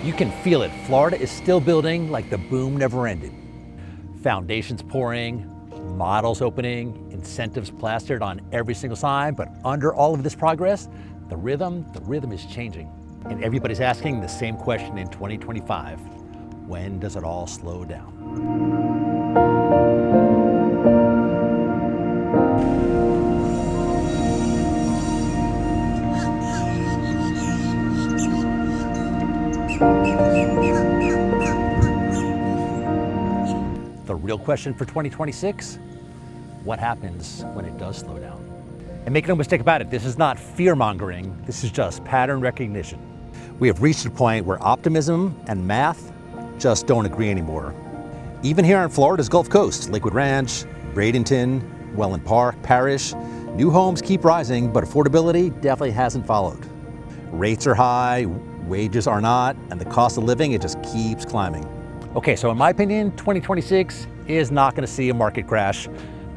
You can feel it. Florida is still building like the boom never ended. Foundations pouring, models opening, incentives plastered on every single sign, but under all of this progress, the rhythm is changing. And everybody's asking the same question in 2025. When does it all slow down? The real question for 2026, what happens when it does slow down? And make no mistake about it, this is not fear-mongering, this is just pattern recognition. We have reached a point where optimism and math just don't agree anymore. Even here on Florida's Gulf Coast, Lakewood Ranch, Bradenton, Welland Park, Parish, new homes keep rising, but affordability definitely hasn't followed. Rates are high, wages are not, and the cost of living, it just keeps climbing. Okay, so in my opinion, 2026 is not going to see a market crash.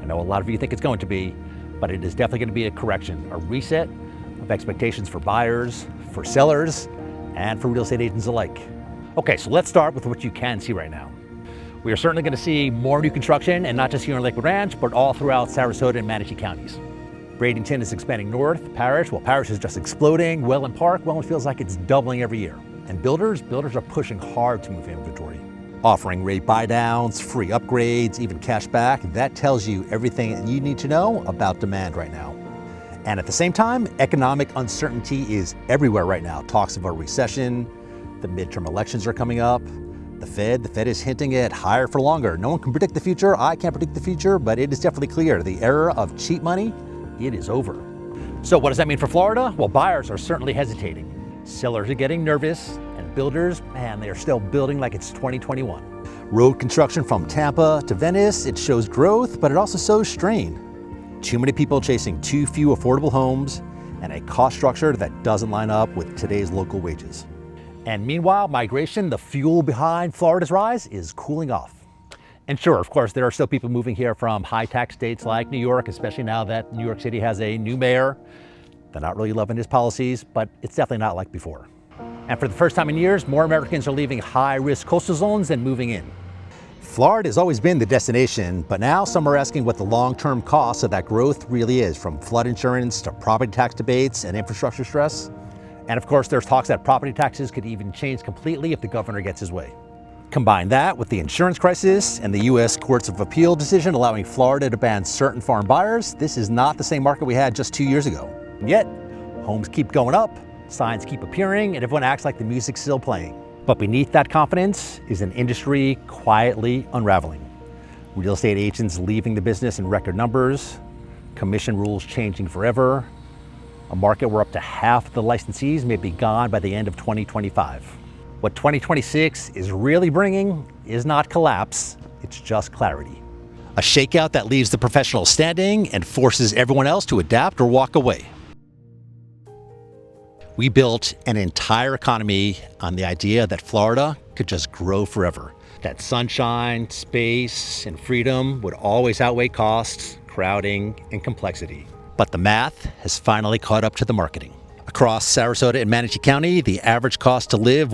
I know a lot of you think it's going to be, but it is definitely going to be a correction, a reset of expectations for buyers, for sellers, and for real estate agents alike. Okay, so let's start with what you can see right now. We are certainly going to see more new construction, and not just here in Lakewood Ranch, but all throughout Sarasota and Manatee counties. Bradenton is expanding north. Parish is just exploding. Welland Park, it feels like it's doubling every year. And builders are pushing hard to move inventory, offering rate buy downs, free upgrades, even cash back. That tells you everything that you need to know about demand right now. And at the same time, economic uncertainty is everywhere right now. Talks of a recession, the midterm elections are coming up. The Fed is hinting at higher for longer. No one can predict the future. I can't predict the future, but it is definitely clear. The era of cheap money, it is over. So what does that mean for Florida? Well, buyers are certainly hesitating. Sellers are getting nervous, and builders, man, they are still building like it's 2021. Road construction from Tampa to Venice, it shows growth, but it also shows strain. Too many people chasing too few affordable homes and a cost structure that doesn't line up with today's local wages. And meanwhile, migration, the fuel behind Florida's rise, is cooling off. And sure, of course, there are still people moving here from high-tax states like New York, especially now that New York City has a new mayor. They're not really loving his policies, but it's definitely not like before. And for the first time in years, more Americans are leaving high-risk coastal zones than moving in. Florida has always been the destination, but now some are asking what the long-term cost of that growth really is, from flood insurance to property tax debates and infrastructure stress. And of course, there's talks that property taxes could even change completely if the governor gets his way. Combine that with the insurance crisis and the U.S. Courts of Appeal decision allowing Florida to ban certain foreign buyers, this is not the same market we had just 2 years ago. And yet, homes keep going up, signs keep appearing, and everyone acts like the music's still playing. But beneath that confidence is an industry quietly unraveling. Real estate agents leaving the business in record numbers, commission rules changing forever, a market where up to half the licensees may be gone by the end of 2025. What 2026 is really bringing is not collapse, it's just clarity. A shakeout that leaves the professionals standing and forces everyone else to adapt or walk away. We built an entire economy on the idea that Florida could just grow forever. That sunshine, space, and freedom would always outweigh costs, crowding, and complexity. But the math has finally caught up to the marketing. Across Sarasota and Manatee County, the average cost to live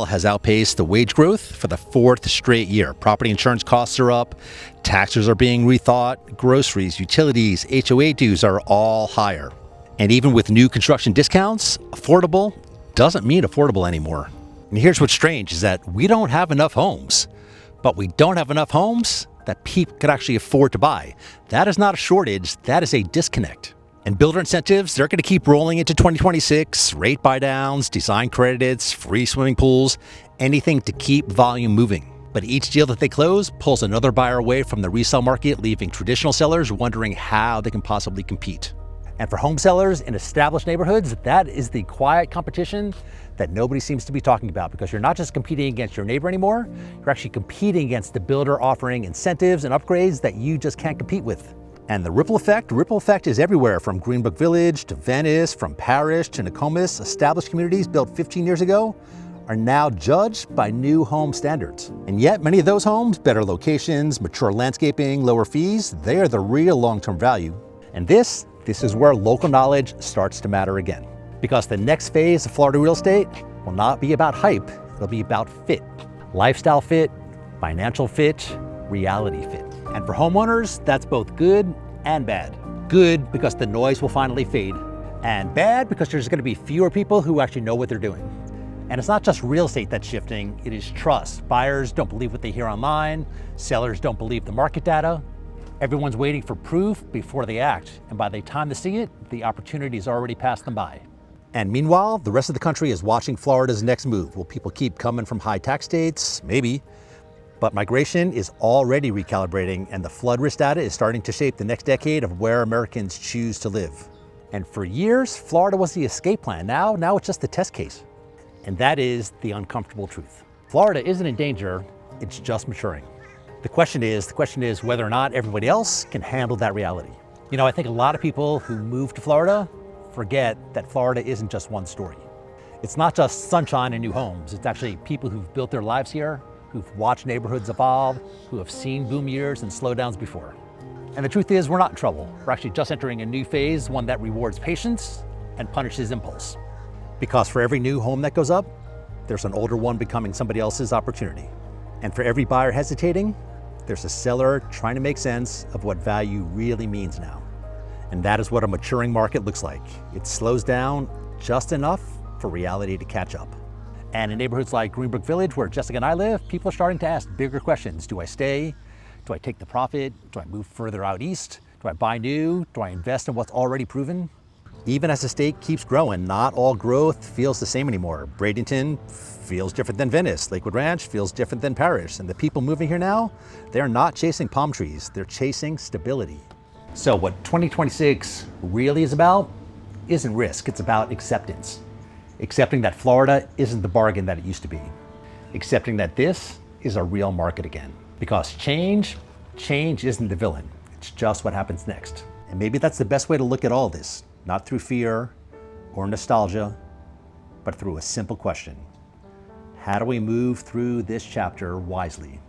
has outpaced the wage growth for the fourth straight year. Property insurance costs are up, taxes are being rethought, groceries, utilities, HOA dues are all higher. And even with new construction discounts, affordable doesn't mean affordable anymore. And here's what's strange is that we don't have enough homes, but we don't have enough homes that people could actually afford to buy. That is not a shortage, that is a disconnect. And builder incentives, they're going to keep rolling into 2026, rate buy downs, design credits, free swimming pools, anything to keep volume moving. But each deal that they close pulls another buyer away from the resale market, leaving traditional sellers wondering how they can possibly compete. And for home sellers in established neighborhoods, that is the quiet competition that nobody seems to be talking about, because you're not just competing against your neighbor anymore, you're actually competing against the builder offering incentives and upgrades that you just can't compete with. And the ripple effect is everywhere, from Greenbrook Village to Venice, from Parish to Nokomis. Established communities built 15 years ago are now judged by new home standards. And yet many of those homes, better locations, mature landscaping, lower fees, they are the real long-term value. And this is where local knowledge starts to matter again. Because the next phase of Florida real estate will not be about hype, it'll be about fit. Lifestyle fit, financial fit, reality fit. And for homeowners, that's both good and bad. Good because the noise will finally fade, and bad because there's going to be fewer people who actually know what they're doing. And it's not just real estate that's shifting, it is trust. Buyers don't believe what they hear online, sellers don't believe the market data. Everyone's waiting for proof before they act, and by the time they see it, the opportunity's already passed them by. And meanwhile, the rest of the country is watching Florida's next move. Will people keep coming from high tax states? Maybe. But migration is already recalibrating, and the flood risk data is starting to shape the next decade of where Americans choose to live. And for years, Florida was the escape plan. Now it's just the test case. And that is the uncomfortable truth. Florida isn't in danger, it's just maturing. The question is whether or not everybody else can handle that reality. You know, I think a lot of people who move to Florida forget that Florida isn't just one story. It's not just sunshine and new homes. It's actually people who've built their lives here, who've watched neighborhoods evolve, who have seen boom years and slowdowns before. And the truth is, we're not in trouble. We're actually just entering a new phase, one that rewards patience and punishes impulse. Because for every new home that goes up, there's an older one becoming somebody else's opportunity. And for every buyer hesitating, there's a seller trying to make sense of what value really means now. And that is what a maturing market looks like. It slows down just enough for reality to catch up. And in neighborhoods like Greenbrook Village, where Jessica and I live, people are starting to ask bigger questions. Do I stay? Do I take the profit? Do I move further out east? Do I buy new? Do I invest in what's already proven? Even as the state keeps growing, not all growth feels the same anymore. Bradenton feels different than Venice. Lakewood Ranch feels different than Parrish. And the people moving here now, they're not chasing palm trees. They're chasing stability. So what 2026 really is about isn't risk, it's about acceptance. Accepting that Florida isn't the bargain that it used to be. Accepting that this is a real market again. Because change isn't the villain, it's just what happens next. And maybe that's the best way to look at all this, not through fear or nostalgia, but through a simple question. How do we move through this chapter wisely?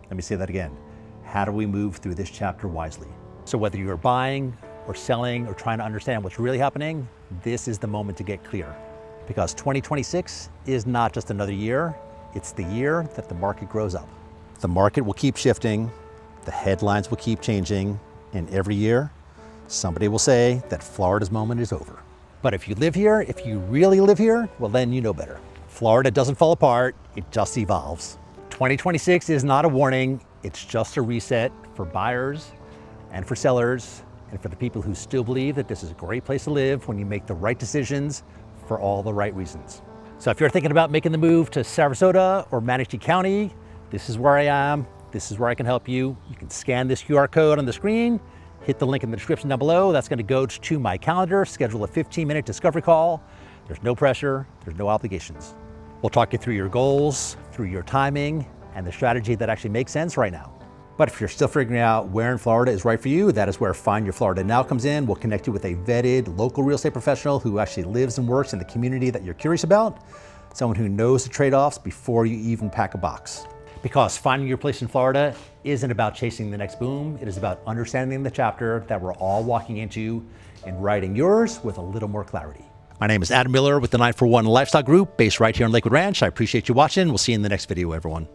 Let me say that again. How do we move through this chapter wisely? So whether you're buying or selling or trying to understand what's really happening, this is the moment to get clear. Because 2026 is not just another year, it's the year that the market grows up. The market will keep shifting, the headlines will keep changing, and every year, somebody will say that Florida's moment is over. But if you live here, if you really live here, well then you know better. Florida doesn't fall apart, it just evolves. 2026 is not a warning, it's just a reset for buyers and for sellers and for the people who still believe that this is a great place to live when you make the right decisions for all the right reasons. So if you're thinking about making the move to Sarasota or Manatee County, this is where I am, this is where I can help you. You can scan this QR code on the screen, hit the link in the description down below. That's going to go to my calendar, schedule a 15-minute discovery call. There's no pressure, there's no obligations. We'll talk you through your goals, through your timing, and the strategy that actually makes sense right now. But if you're still figuring out where in Florida is right for you, that is where Find Your Florida Now comes in. We'll connect you with a vetted local real estate professional who actually lives and works in the community that you're curious about, someone who knows the trade-offs before you even pack a box. Because finding your place in Florida isn't about chasing the next boom, it is about understanding the chapter that we're all walking into and writing yours with a little more clarity. My name is Adam Miller with the 941 Lifestyle Group, based right here in Lakewood Ranch. I appreciate you watching. We'll see you in the next video, everyone.